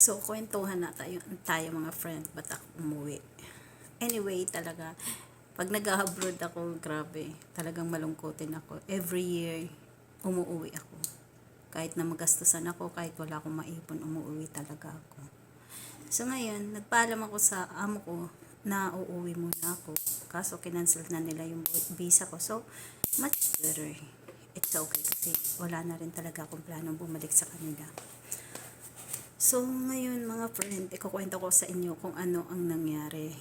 So, kwentuhan na tayo mga friend, ba't ako umuwi? Anyway, talaga, pag nag-abroad ako, grabe, talagang malungkutin ako. Every year, umuwi ako. Kahit na magastusan ako, kahit wala akong maipon, umuwi talaga ako. So, ngayon, nagpaalam ako sa amo ko na uuwi muna ako. Kaso, kinancel na nila yung visa ko. So, much better. It's okay kasi wala na rin talaga akong planong bumalik sa kanila. So, ngayon mga friend, ikukwento ko sa inyo kung ano ang nangyari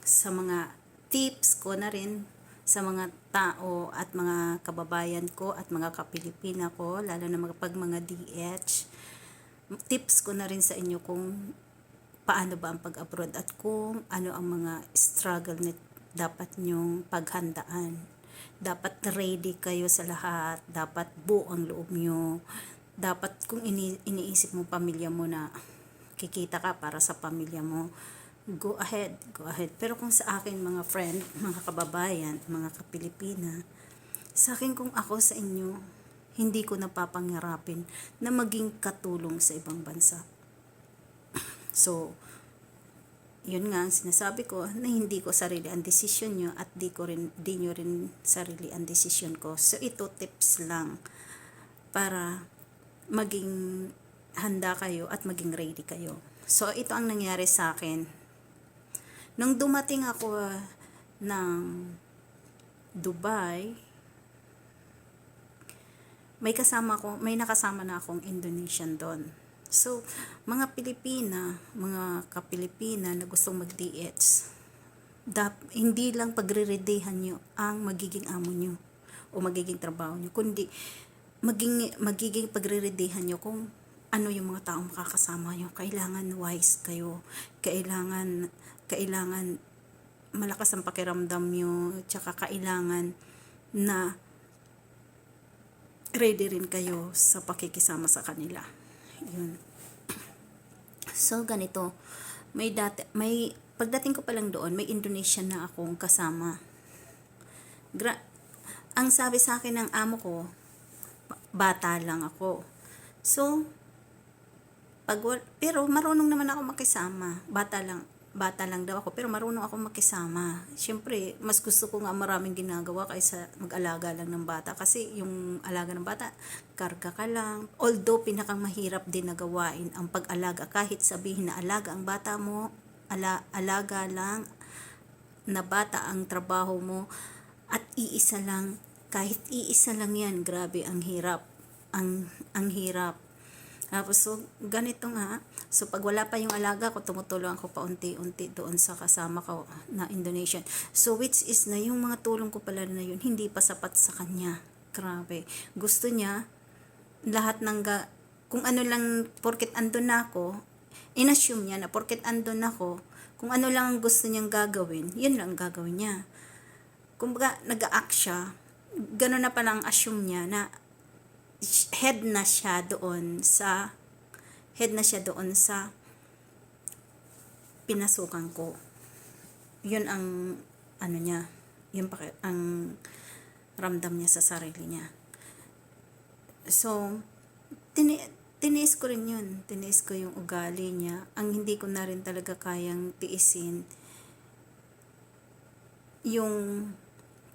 sa mga tips ko na rin sa mga tao at mga kababayan ko at mga kapilipina ko, lalo na mga DH. Tips ko na rin sa inyo kung paano ba ang pag-abroad at kung ano ang mga struggle na dapat nyong paghandaan. Dapat ready kayo sa lahat, dapat buo ang loob nyo, dapat kung iniisip mo pamilya mo na kikita ka para sa pamilya mo, go ahead. Pero kung sa akin mga friend, mga kababayan, mga kapilipina, sa akin kung ako sa inyo, hindi ko napapangarapin na maging katulong sa ibang bansa. So, yun nga ang sinasabi ko na hindi ko sarili ang desisyon nyo at di nyo rin sarili ang desisyon ko. So, ito tips lang para maging handa kayo at maging ready kayo. So, ito ang nangyari sa akin. Nung dumating ako ng Dubai, may nakasama na akong Indonesian doon. So, mga Pilipina, mga kapilipina na gustong mag-DH, hindi lang pagre-readyhan nyo ang magiging amo nyo o magiging trabaho nyo, kundi magiging pagre-readyhan nyo kung ano yung mga taong makakasama nyo. Kailangan wise kayo. Kailangan malakas ang pakiramdam nyo. Tsaka kailangan na ready rin kayo sa pakikisama sa kanila. Yun. So, ganito. Pagdating ko pa lang doon, may Indonesian na akong kasama. Ang sabi sa akin ng amo ko, bata lang ako. So, pero marunong naman ako makisama. Bata lang daw ako, pero marunong ako makisama. Siyempre, mas gusto ko nga maraming ginagawa kaysa mag-alaga lang ng bata. Kasi yung alaga ng bata, karga ka lang. Although, pinakang mahirap din na gawain ang pag-alaga. Kahit sabihin na alaga ang bata mo, alaga lang na bata ang trabaho mo, at iisa lang, kahit iisa lang yan, grabe, ang hirap. Ang hirap. Tapos, so, ganito nga. So, pag wala pa yung alaga ko, tumutulong ako paunti-unti doon sa kasama ko na Indonesian. So, which is na yung mga tulong ko pala na yun, hindi pa sapat sa kanya. Grabe. Gusto niya, lahat kung ano lang, porket andun na ako, inassume niya na porket andun ako, kung ano lang ang gusto niyang gagawin, yun lang gagawin niya. Kumbaga, nag-a-act siya, gano'n na palang assume niya na head na siya doon sa pinasukan ko. Yun ang ano niya, yun ang ramdam niya sa sarili niya. So, tiniis ko rin yun. Tiniis ko yung ugali niya. Ang hindi ko na rin talaga kayang tiisin, yung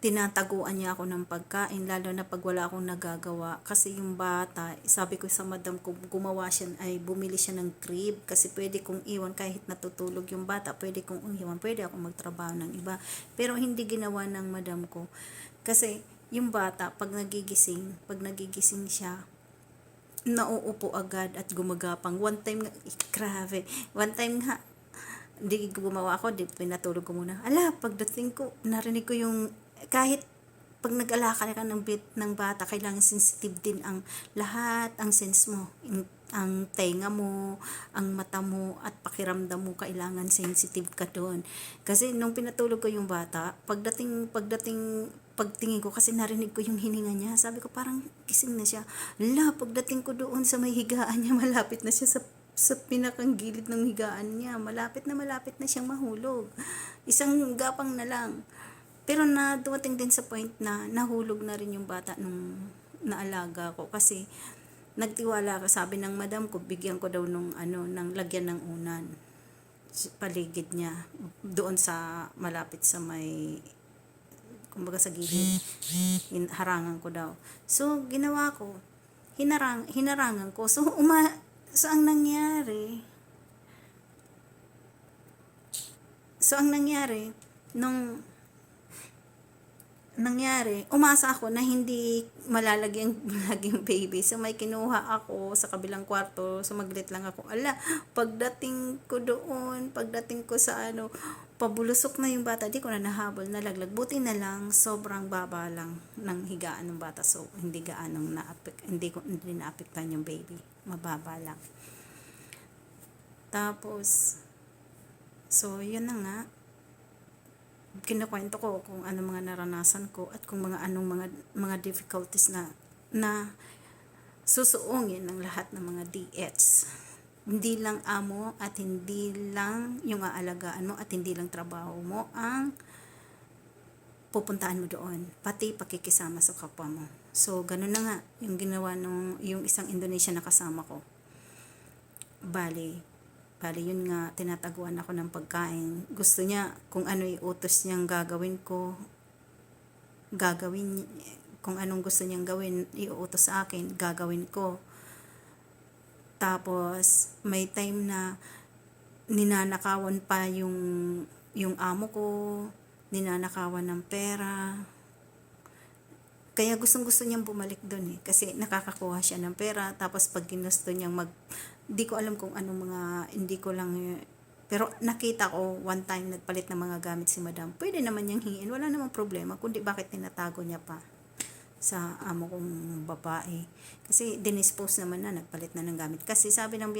tinataguan niya ako ng pagkain, lalo na pag wala akong nagagawa. Kasi yung bata, sabi ko sa madam ko, bumili siya ng crib, kasi pwede kong iwan kahit natutulog yung bata, pwede kong iwan, pwede akong magtrabaho ng iba. Pero hindi ginawa ng madam ko. Kasi yung bata, pag nagigising siya, nauupo agad at gumagapang. One time nga, hindi gumawa ako, pinatulog ko muna. Pagdating ko, narinig ko yung, kahit pag nag-alaka ka ng bata, kailangan sensitive din ang lahat, ang sense mo, ang tenga mo, ang mata mo, at pakiramdam mo, kailangan sensitive ka doon. Kasi nung pinatulog ko yung bata, pagtingin ko, kasi narinig ko yung hininga niya, sabi ko parang gising na siya. Pagdating ko doon sa may higaan niya, malapit na siya sa pinakang gilid ng higaan niya. Malapit na siyang mahulog. Isang gapang na lang. Pero dumating din sa point na nahulog na rin yung bata nung naalaga ko. Kasi Nagtiwala ako, sabi ng madam ko, bigyan ko daw nung ng lagyan ng unan. Paligid niya. Doon sa, malapit sa may, kumbaga sa gilid. Harangan ko daw. So, ginawa ko. Hinarangan ko. So, ang nangyari, nung umasa ako na hindi malalagyan laging baby. So, may kinuha ako sa kabilang kwarto. Sumaglit lang ako. Pagdating ko sa pabulusok na yung bata. Di ko na nahabol, nalaglag. Buti na lang, sobrang baba lang ng higaan ng bata. So, hindi naapektan yung baby. Mababa lang. Tapos, so, yun na nga. Kinukwento ko kung ano mga naranasan ko at kung anong mga difficulties na susuungin ng lahat ng mga DH. Hindi lang amo at hindi lang yung aalagaan mo at hindi lang trabaho mo ang pupuntahan mo doon, pati pakikisama sa kapwa mo. So, ganun na nga yung ginawa yung isang Indonesian na kasama ko. Bali yun nga, tinataguan ako ng pagkain. Gusto niya, kung ano iutos niyang gagawin ko, kung anong gusto niyang gawin, iuutos sa akin, gagawin ko. Tapos, may time na ninanakawan pa yung amo ko, ninanakawan ng pera. Kaya gustong-gusto niyang bumalik doon kasi nakakakuha siya ng pera. Tapos pag ginusto niyang di ko alam kung anong hindi ko lang, pero nakita ko one time nagpalit ng mga gamit si madam. Pwede naman niyang hingin, wala namang problema, kundi bakit tinatago niya pa sa amo kong babae. Kasi dinispose naman na, nagpalit na ng gamit. Kasi sabi ng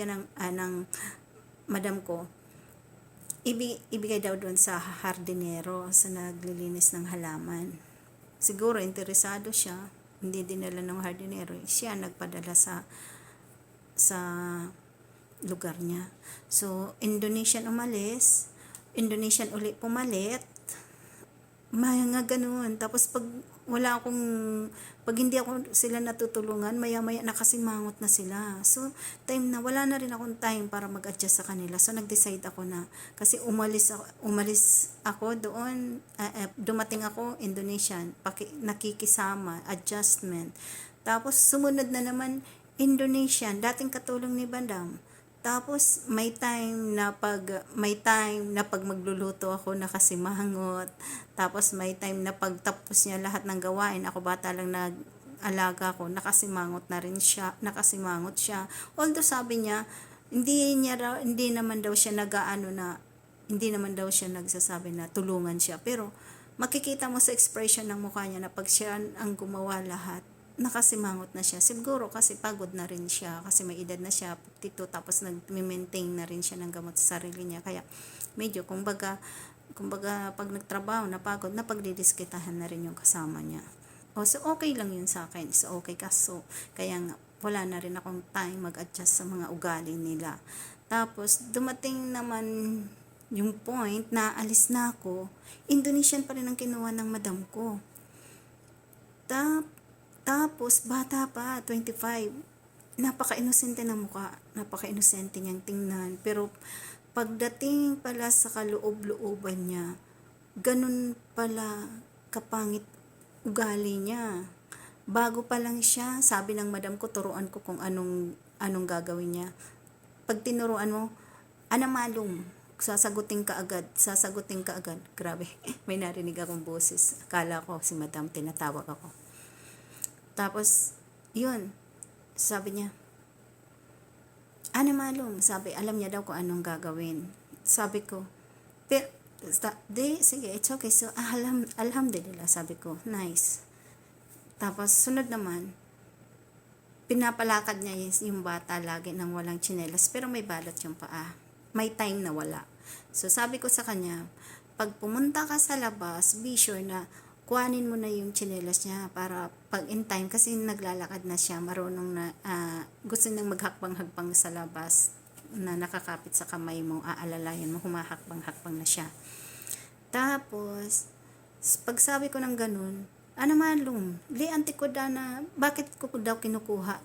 madam ko, ibigay daw doon sa hardinero, sa naglilinis ng halaman. Siguro interesado siya, hindi dinala ng hardinero, siya nagpadala sa lugar niya. So, Indonesian uli pumalit, mga ganun. Tapos pag hindi ako sila natutulungan, maya-maya nakasimangot na sila. So, time na wala na rin akong time para mag-adjust sa kanila. So, nag-decide ako na, kasi umalis ako doon, dumating ako, Indonesian, nakikisama, adjustment. Tapos, sumunod na naman, Indonesian, dating katulong ni Bandam. Tapos may time na pag magluluto ako nakasimangot. Tapos may time na pagtapos niya lahat ng gawain, ako bata lang nag-alaga ko, nakasimangot siya. Although sabi niya, hindi naman daw siya nagsasabi na tulungan siya. Pero makikita mo sa expression ng mukha niya na pag siya ang gumawa lahat, nakasimangot na siya. Siguro kasi pagod na rin siya kasi may edad na siya, 52, tapos nag-maintain na rin siya ng gamot sa sarili niya. Kaya medyo kumbaga pag nagtrabaho napagod, napagdidiskitahan na rin yung kasama niya. So okay lang yun sa akin. So okay kaso kaya nga wala na rin akong time mag-adjust sa mga ugali nila. Tapos dumating naman yung point na alis na ako, Indonesian pa rin ang kinuha ng madam ko. Tapos, bata pa, 25. Napaka-inosente ng mukha. Napaka-inosente niyang tingnan. Pero, pagdating pala sa kaloob-looban niya, ganun pala kapangit ugali niya. Bago pa lang siya, sabi ng madam ko, turuan ko kung anong gagawin niya. Pag tinuruan mo, anamalum, sasagutin ka agad. Grabe, may narinig akong boses. Akala ko si madam, tinatawag ako. Tapos, yun, sabi niya, malum, sabi, alam niya daw kung anong gagawin. Sabi ko, sige, it's okay. So, alhamdulillah, sabi ko, nice. Tapos, sunod naman, pinapalakad niya yung bata lagi nang walang tsinelas, pero may balot yung paa. May time na wala. So, sabi ko sa kanya, pag pumunta ka sa labas, be sure na kuhanin mo na yung tsinelas niya para pag in time, kasi naglalakad na siya, marunong na, gusto nang maghakbang-hakbang sa labas, na nakakapit sa kamay mo, aalalayan mo, humahakbang-hakbang na siya. Tapos, pag sabi ko ng ganun, malum, li anti ko na, bakit ko daw kinukuha?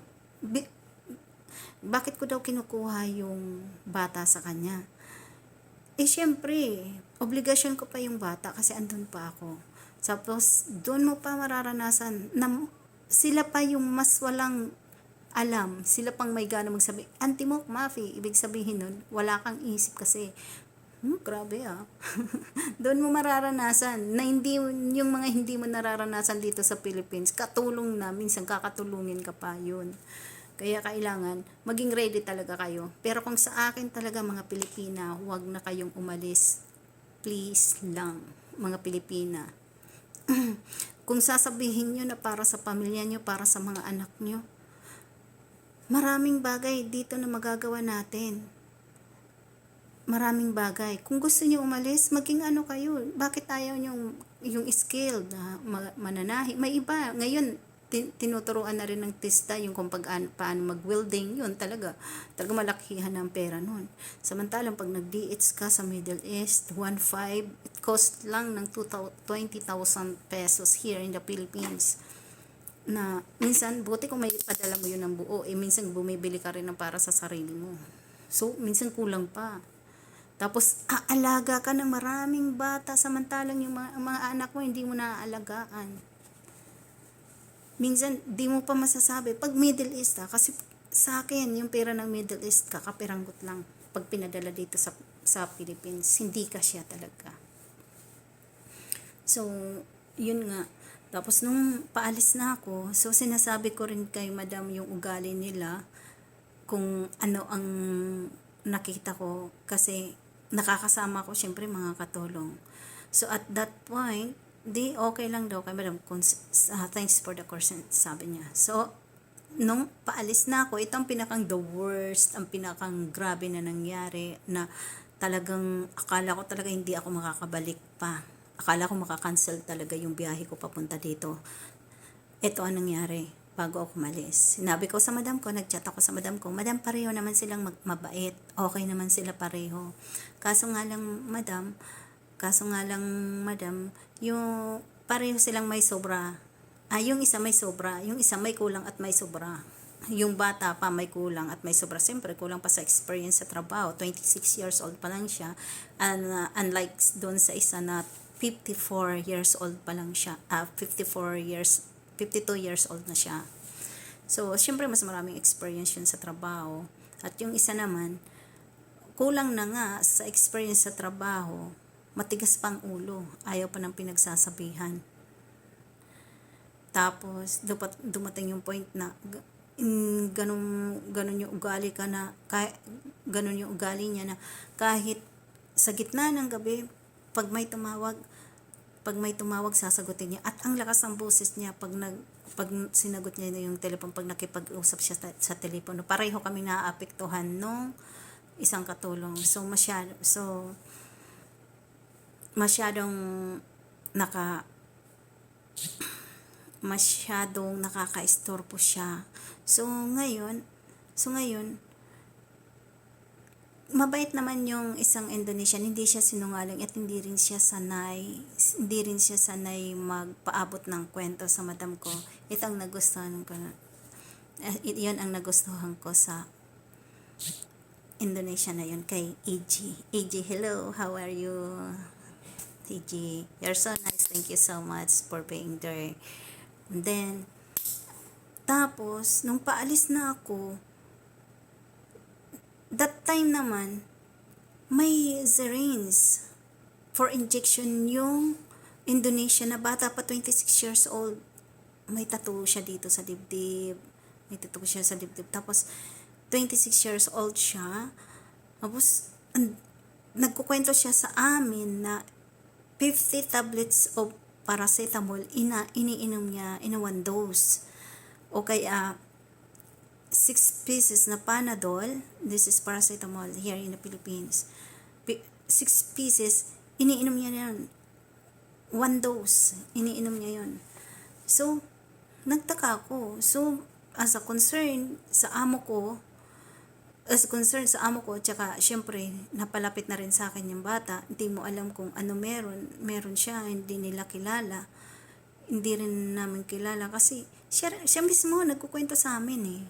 Bakit ko daw kinukuha yung bata sa kanya? Syempre, obligasyon ko pa yung bata kasi andun pa ako. Tapos, doon mo pa mararanasan na sila pa yung mas walang alam, sila pang may gana magsabi, anti-mock Mafi, ibig sabihin nun, wala kang isip kasi, grabe Doon mo mararanasan na hindi, yung mga hindi mo nararanasan dito sa Philippines, katulong na, minsan kakatulungin ka pa yun. Kaya kailangan, maging ready talaga kayo. Pero kung sa akin talaga mga Pilipina, huwag na kayong umalis. Please lang, mga Pilipina. Kung sasabihin nyo na para sa pamilya nyo, para sa mga anak nyo, maraming bagay dito na magagawa natin. Maraming bagay. Kung gusto niyo umalis, maging ano kayo. Bakit ayaw niyo yung skill na mananahi? May iba. Ngayon, tinuturuan na rin ng tista yung kung paano mag-welding. Yun talaga malakihan ng pera nun. Samantalang pag nag-DH ka sa Middle East, 1.5, it cost lang ng 20,000 pesos here in the Philippines. Na minsan, buti kung may padala mo yun ng buo, minsan bumibili ka rin ng para sa sarili mo. So, minsan kulang pa. Tapos, aalaga ka ng maraming bata, samantalang yung mga anak mo, hindi mo naaalagaan. Minsan, di mo pa masasabi, pag Middle East kasi sa akin, yung pera ng Middle East, kakapiranggot lang. Pag pinadala dito sa Philippines, hindi ka siya talaga. So, yun nga. Tapos nung paalis na ako, so sinasabi ko rin kay madam yung ugali nila, kung ano ang nakita ko, kasi nakakasama ko syempre mga katulong. So at that point, di okay lang daw kay madam, thanks for the course, sabi niya. So, nung paalis na ako, ito ang pinakang the worst, ang pinakang grabe na nangyari, na talagang akala ko talaga hindi ako makakabalik pa. Akala ko makakancel talaga yung biyahe ko papunta dito. Ito ang nangyari bago ako malis. Sinabi ko sa madam ko, nagchat ako sa madam ko, madam, pareho naman silang mabait. Okay naman sila pareho. Kaso nga lang, madam, yung pareho silang may sobra. Yung isa may sobra, yung isa may kulang at may sobra. Yung bata pa may kulang at may sobra. Siyempre, kulang pa sa experience sa trabaho. 26 years old pa lang siya. And unlike doon sa isa na 54 years old pa lang siya. 52 years old na siya. So, siyempre, mas maraming experience yun sa trabaho. At yung isa naman, kulang na nga sa experience sa trabaho, matigas pang ulo. Ayaw pa ng pinagsasabihan. Tapos, dumating yung point na ganun yung ugali ka na, ganun yung ugali niya na kahit sa gitna ng gabi, pag may tumawag, sasagutin niya. At ang lakas ng boses niya pag sinagot niya yung telepon, pag nakipag-usap siya sa telepono, pareho kami naaapektuhan nung isang katulong. So, masyadong nakaka-istorbo siya. So ngayon, mabait naman yung isang Indonesian, hindi siya sinungaling at hindi rin siya sanay magpaabot ng kwento sa madam ko. Ito ang nagustuhan ko yun ang nagustuhan ko sa Indonesia na yun, kay AG. AG, hello, how are you? AG, you're so nice, thank you so much for being there. And then, tapos, nung paalis na ako, that time naman, may syringe for injection yung Indonesia na bata pa, 26 years old. May tattoo siya dito sa dibdib. Tapos, 26 years old siya. Tapos, nagkukwento siya sa amin na 50 tablets of paracetamol iniinom niya in a one dose. O kaya, 6 pieces na Panadol, this is paracetamol here in the Philippines. 6 pieces, iniinom niya yan. One dose, iniinom niya yun. So, nagtaka ako. So, as a concern sa amo ko, tsaka syempre, napalapit na rin sa akin yung bata, hindi mo alam kung ano meron siya, hindi nila kilala, hindi rin namin kilala, kasi siya mismo nagkukwento sa amin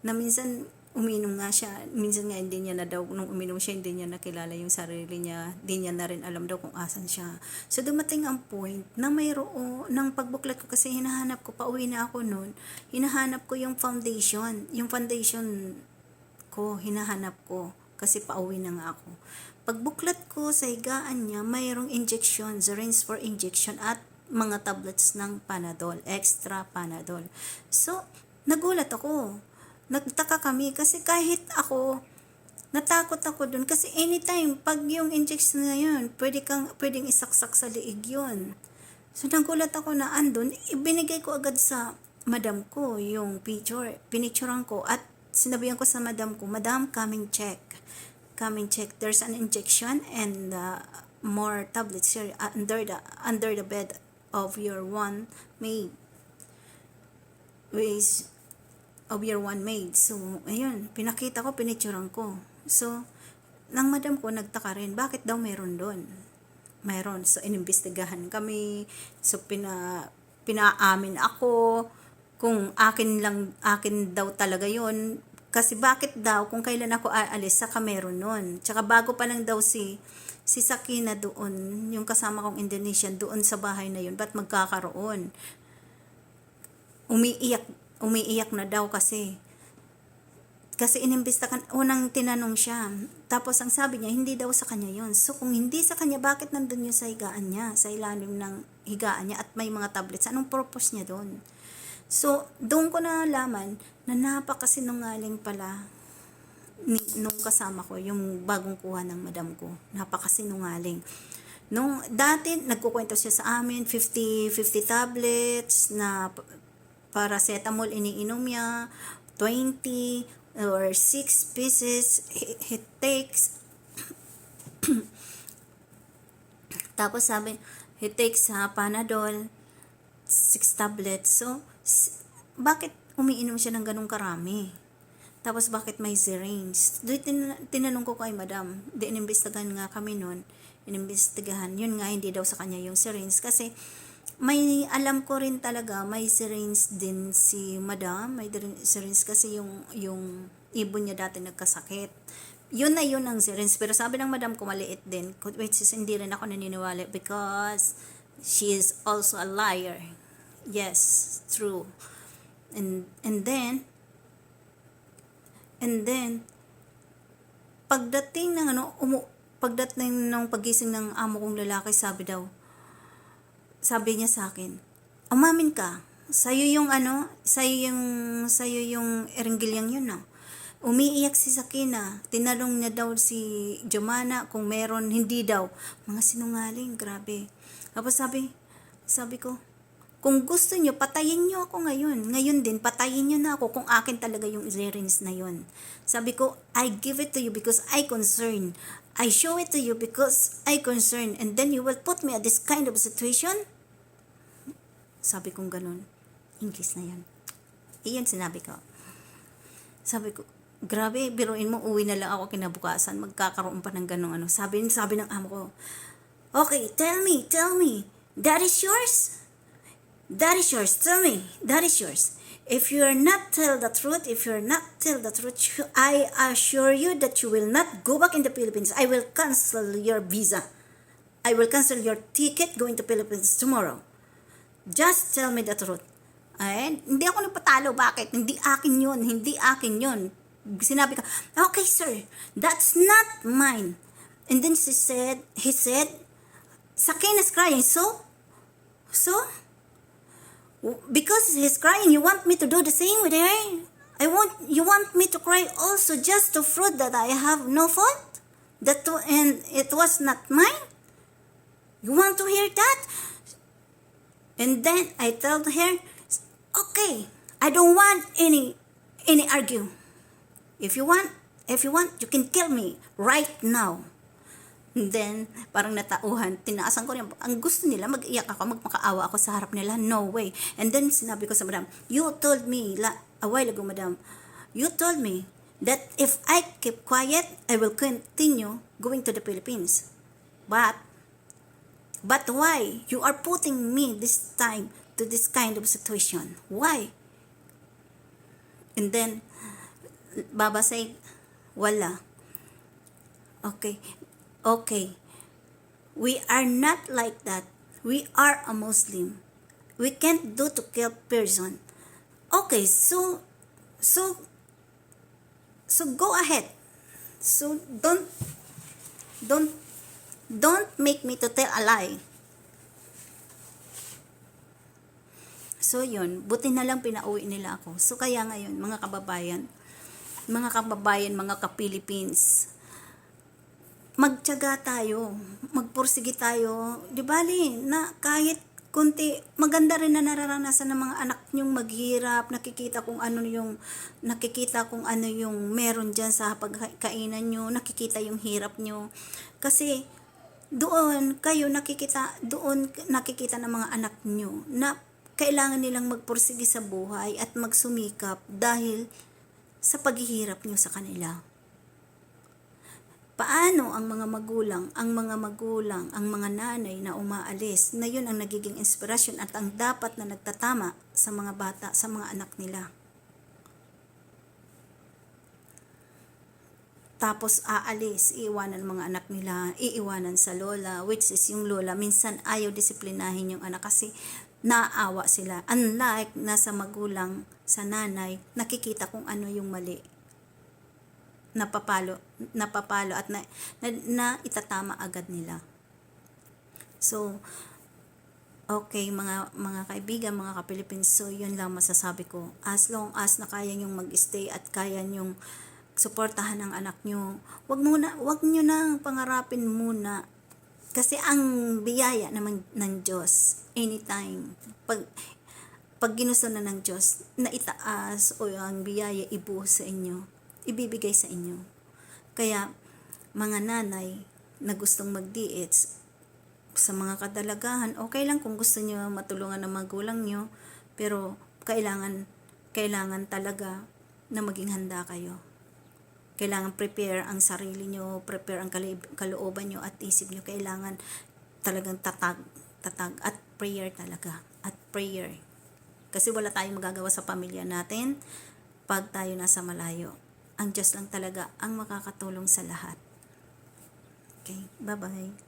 na minsan uminom nga siya. Minsan nga hindi niya na daw, nung uminom siya, hindi niya nakilala yung sarili niya. Hindi niya na rin alam daw kung asan siya. So dumating ang point na mayroon, ng pagbuklat ko kasi hinahanap ko, pauwi na ako noon, hinahanap ko yung foundation. Yung foundation ko, hinahanap ko. Kasi pauwi na nga ako. Pagbuklat ko sa higaan niya, mayroong injection, syringe for injection at mga tablets ng Panadol, extra Panadol. So, nagulat ako. Nagtaka kami kasi kahit ako, natakot ako dun kasi anytime, pag yung injection na yun, pwedeng isaksak sa liig yun. So, nagulat ako na andun, ibinigay ko agad sa madam ko yung picture. Pinicturean ko at sinabihan ko sa madam ko, Madam, come and check. There's an injection and more tablets here under the bed of your one maid. So, ayun, pinakita ko, pinicturean ko. So, nang madam ko, nagtaka rin, bakit daw meron doon? Mayroon. So, inimbestigahan kami. So, pinaamin ako kung akin daw talaga yon. Kasi bakit daw, kung kailan ako aalis, saka meron nun. Tsaka bago pa lang daw si Sakina doon, yung kasama kong Indonesian, doon sa bahay na yun, ba't magkakaroon? Umiiyak na daw kasi inimbestakan, unang tinanong siya. Tapos ang sabi niya, hindi daw sa kanya yun. So kung hindi sa kanya, bakit nandun yun sa higaan niya, sa ilalim ng higaan niya at may mga tablets? Anong purpose niya doon? So, doon ko na nalaman na napakasinungaling pala nung kasama ko, yung bagong kuha ng madam ko. Napakasinungaling. Nung dati, nagkukwento siya sa amin, 50 tablets na paracetamol iniinom niya, 20 or 6 pieces he takes. Tapos sabi, he takes Panadol, 6 tablets. So, bakit umiinom siya ng ganung karami? Tapos bakit may syringe? Tinanong ko kay madam, inimbestigahan nga kami nun, yun nga, hindi daw sa kanya yung syringe, kasi may alam ko rin talaga, may syringe din si madam, may syringe kasi yung ibon niya dati nagkasakit. Yun ang syringe, pero sabi ng madam ko maliit din, which is hindi rin ako naniniwala because she is also a liar. Yes, true. And then pagdating ng pagising ng amo kong lalaki, sabi niya sa akin, umamin ka, sa'yo yung eringilyang yun, no? Umiiyak si Sakina, tinanong niya daw si Jomana kung meron, hindi daw. Mga sinungaling, grabe. Tapos sabi ko, kung gusto nyo, patayin nyo ako ngayon. Ngayon din, patayin nyo na ako kung akin talaga yung syringe na yun. Sabi ko, I give it to you because I concern. I show it to you because I concern. And then you will put me at this kind of situation? Sabi kong ganun. English na yan. Iyan sinabi ko. Sabi ko, grabe, biruin mo, uwi na lang ako kinabukasan. Magkakaroon pa ng ganung ano. Sabi ng amo ko, okay, tell me. That is yours? That is yours. Tell me. That is yours. If you are not tell the truth, I assure you that you will not go back in the Philippines. I will cancel your visa. I will cancel your ticket going to Philippines tomorrow. Just tell me the truth. Ay, hindi ako nagpatalo. Bakit? Hindi akin yun. Sinabi ko, okay sir, that's not mine. And then he said, Sakina's crying. So? Because he's crying, you want me to do the same with her? You want me to cry also just to prove that I have no fault? And it was not mine? You want to hear that? And then I told her, okay, I don't want any argue. If you want, you can kill me right now. And then, parang natauhan, tinaasan ko rin. Ang gusto nila, mag-iyak ako, magmakaawa ako sa harap nila. No way. And then, sinabi ko sa madam, you told me, a while ago, madam, you told me that if I keep quiet, I will continue going to the Philippines. But why? You are putting me this time to this kind of situation. Why? And then, Baba say, wala. Okay. Okay. We are not like that. We are a Muslim. We can't do to kill person. Okay, so so go ahead. So don't don't make me to tell a lie. So yun, buti na lang pinauwi nila ako. So kaya ngayon, mga kababayan, mga ka-Philippines, magtiyaga tayo, magpursige tayo, di bali, na kahit kunti, maganda rin na nararanasan ng mga anak nyong maghirap, nakikita kung ano yung meron dyan sa pagkainan nyo, nakikita yung hirap nyo. Kasi, doon nakikita ng mga anak nyo na kailangan nilang magpursige sa buhay at magsumikap dahil sa paghihirap nyo sa kanila. Paano ang mga magulang, ang mga nanay na umaalis, na yun ang nagiging inspirasyon at ang dapat na nagtatama sa mga bata, sa mga anak nila. Tapos aalis, iiwanan ng mga anak nila, iiwanan sa lola, which is yung lola, minsan ayaw disiplinahin yung anak kasi naaawa sila. Unlike nasa magulang, sa nanay, nakikita kung ano yung mali. Napapalo at na itatama agad nila. So, okay mga kaibigan, mga ka-Philippines, so yun lang masasabi ko. As long as na kaya nyong mag-stay at kaya nyong suportahan ang anak nyo, wag nyo nang pangarapin muna. Kasi ang biyaya naman ng Diyos, anytime, pag ginusto na ng Diyos, na itaas o ang biyaya ibuhos sa inyo, ibibigay sa inyo. Kaya, mga nanay na gustong mag-DH, sa mga kadalagahan, okay lang kung gusto nyo matulungan ng magulang nyo, pero kailangan talaga na maging handa kayo. Kailangan prepare ang sarili nyo, prepare ang kalooban nyo at isip nyo. Kailangan talagang tatag at prayer talaga. At prayer. Kasi wala tayong magagawa sa pamilya natin pag tayo nasa malayo. Ang Diyos lang talaga ang makakatulong sa lahat. Okay, bye-bye.